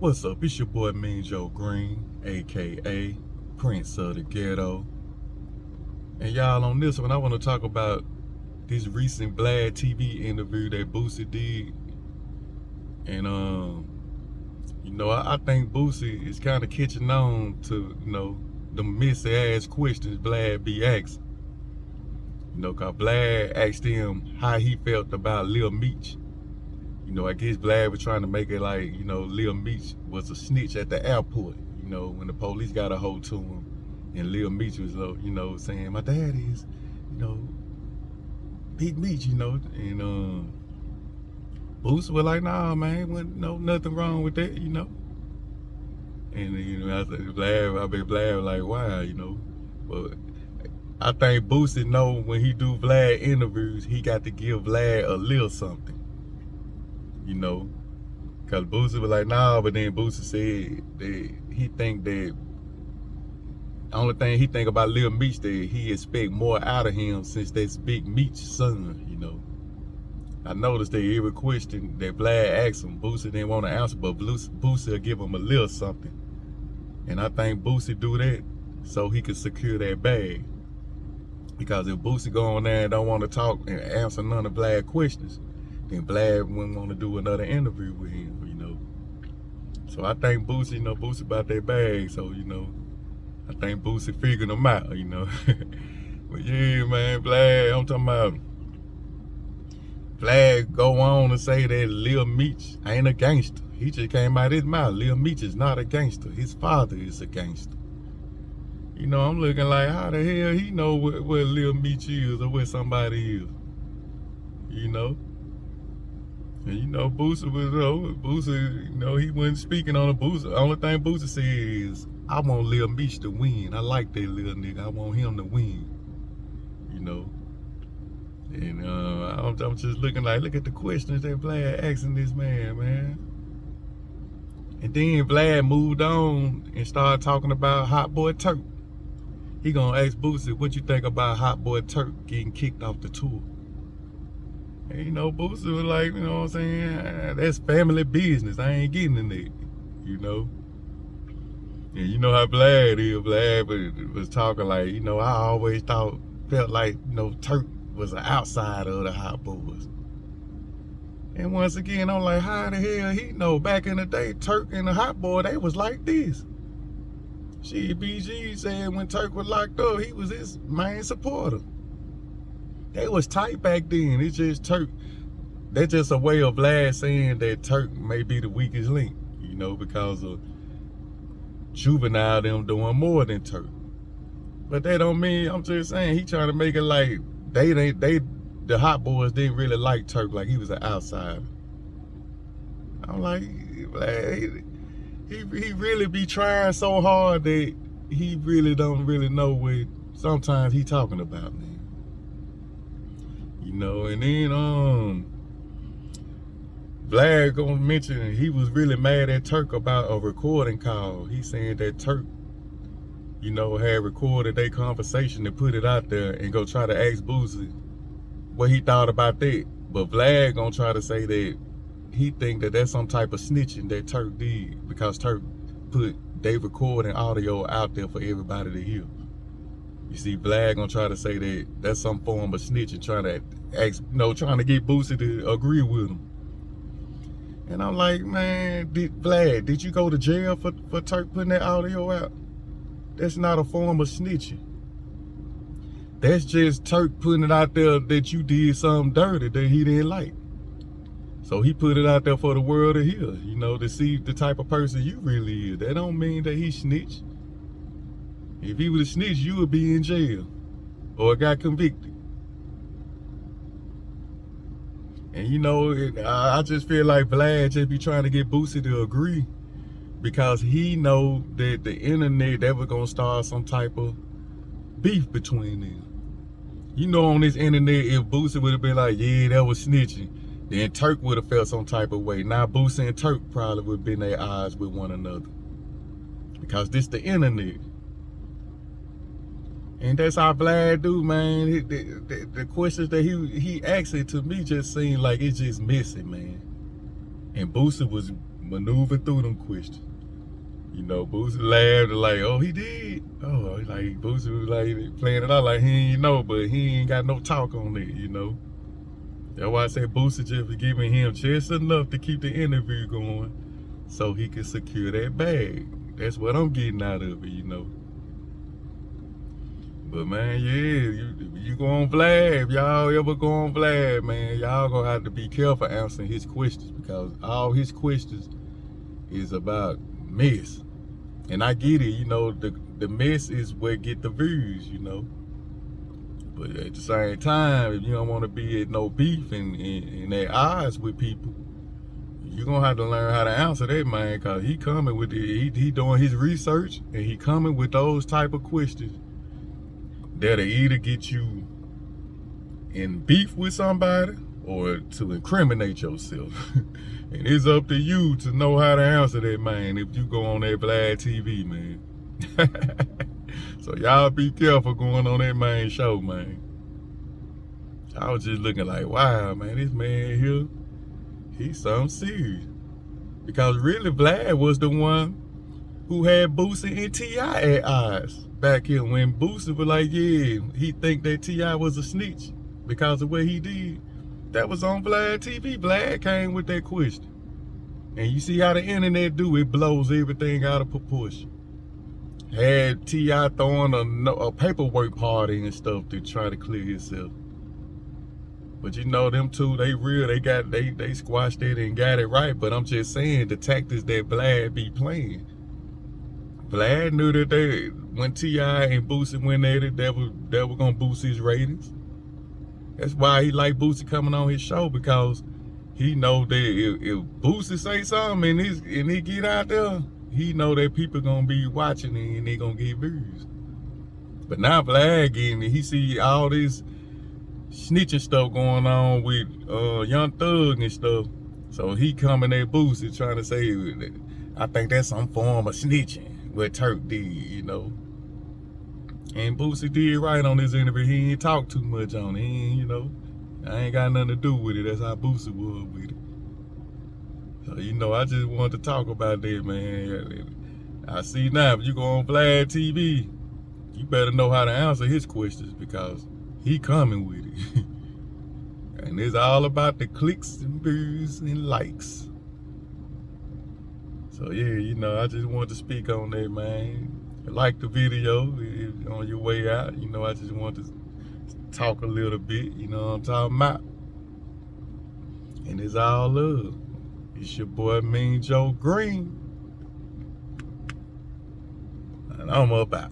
What's up? It's your boy Mean Joe Green, aka Prince of the Ghetto. And y'all, on this one, I want to talk about this recent Vlad TV interview that Boosie did. And I think Boosie is kind of catching on to, the messy ass questions Vlad be asking. Cause Vlad asked him how he felt about Lil Meech. I guess Vlad was trying to make it like, Lil Meech was a snitch at the airport, when the police got a hold to him. And Lil Meech was, saying, my dad is, Big Meech, and Boosie was like, nah, man, wasn't nothing wrong with that, And, I said, Vlad was like, why, But I think Boosie know when he do Vlad interviews, he got to give Vlad a little something. Cause Boosie was like, nah, but then Boosie said that he think that the only thing he think about Lil Meech that he expect more out of him since that's Big Meech's son, I noticed that every question that Vlad asked him, Boosie didn't want to answer, but Boosie will give him a little something. And I think Boosie do that so he can secure that bag. Because if Boosie go on there and don't want to talk and answer none of Vlad's questions, then Vlad wouldn't want to do another interview with him, So I think Boosie, Boosie about that bag, so, I think Boosie figured him out, But yeah, man, Vlad, I'm talking about, Vlad go on and say that Lil Meech ain't a gangster. He just came out his mouth. Lil Meech is not a gangster. His father is a gangster. I'm looking like, how the hell he know what Lil Meech is or what somebody is, And Boosie was, Boosie, he wasn't speaking on the Boosie. The only thing Boosie said is, I want Lil Meech to win. I like that little nigga. I want him to win. And I'm just looking like, look at the questions that Vlad asking this man. And then Vlad moved on and started talking about Hot Boy Turk. He gonna ask Boosie, what you think about Hot Boy Turk getting kicked off the tour? And Boosie was like, what I'm saying? That's family business. I ain't getting in there, And you know how Vlad is. Vlad was talking like, I always felt like, Turk was an outsider of the Hot Boys. And once again, I'm like, how the hell he know? Back in the day, Turk and the Hot Boy, they was like this. Shit, BG said when Turk was locked up, he was his main supporter. They was tight back then. It's just Turk. That's just a way of Vlad saying that Turk may be the weakest link, because of Juvenile them doing more than Turk. But that don't mean, I'm just saying, he trying to make it like the Hot Boys didn't really like Turk, like he was an outsider. I'm like, Vlad, he really be trying so hard that he really don't really know what sometimes he talking about, man. And then Vlad gonna mention he was really mad at Turk about a recording call. He saying that Turk, had recorded their conversation and put it out there and go try to ask Boosie what he thought about that. But Vlad gonna try to say that he think that that's some type of snitching that Turk did because Turk put they recording audio out there for everybody to hear. You see, Vlad gonna try to say that that's some form of snitching, trying to trying to get Boosie to agree with him. And I'm like, man, Vlad, did you go to jail for Turk putting that audio out? That's not a form of snitching. That's just Turk putting it out there that you did something dirty that he didn't like. So he put it out there for the world to hear, to see the type of person you really is. That don't mean that he snitched. If he would have snitched, you would be in jail or got convicted. And I just feel like Vlad just be trying to get Boosie to agree because he know that the internet, that was gonna start some type of beef between them. On this internet, if Boosie would have been like, yeah, that was snitching, then Turk would have felt some type of way. Now Boosie and Turk probably would have been their eyes with one another. Because this the internet. And that's how Vlad do, man. The questions that he asked it to me just seemed like it's just messy, man. And Boosie was maneuver through them questions. You know, Boosie laughed like, oh, he did. Oh, like Boosie was like playing it out like he ain't know, but he ain't got no talk on it, you know. That's why I said Boosie just was giving him just enough to keep the interview going so he could secure that bag. That's what I'm getting out of it, you know. But man, yeah, you go on Vlad, if y'all ever go on Vlad, man, y'all gonna have to be careful answering his questions because all his questions is about mess. And I get it, you know, the mess is what get the views, you know. But at the same time, if you don't want to be at no beef and at odds with people, you're going to have to learn how to answer that, man, because he coming with he doing his research, and he coming with those type of questions that'll either get you in beef with somebody or to incriminate yourself. And it's up to you to know how to answer that, man, if you go on that Vlad TV, man. So y'all be careful going on that main show, man. I was just looking like, wow, man, this man here, he's something serious. Because really, Vlad was the one who had Boosie and T.I. at odds back here when Boosie was like, yeah, he think that T.I. was a snitch because of what he did. That was on Vlad TV. Vlad came with that question. And you see how the internet do, it blows everything out of proportion. Had T.I. throwing a paperwork party and stuff to try to clear himself. But you know, them two, they squashed it and got it right. But I'm just saying the tactics that Vlad be playing. Vlad knew that when T.I. and Boosie went at it, that was gonna boost his ratings. That's why he like Boosie coming on his show, because he know that if Boosie say something and he get out there, he know that people gonna be watching it and they gonna get views. But now Vlad getting it, he see all this snitching stuff going on with Young Thug and stuff. So he coming at Boosie trying to say, I think that's some form of snitching, what Turk did, you know. And Boosie did right on this interview. He ain't talk too much on it. He ain't, you know, I ain't got nothing to do with it. That's how Boosie was with it. So, you know, I just wanted to talk about that, man. I see now, if you go on Vlad TV, you better know how to answer his questions because he coming with it. And it's all about the clicks and views and likes. So, yeah, you know, I just wanted to speak on that, man. Like the video on your way out, you know, I just want to talk a little bit, you know what I'm talking about. And it's all love. It's your boy Mean Joe Green. And I'm up out.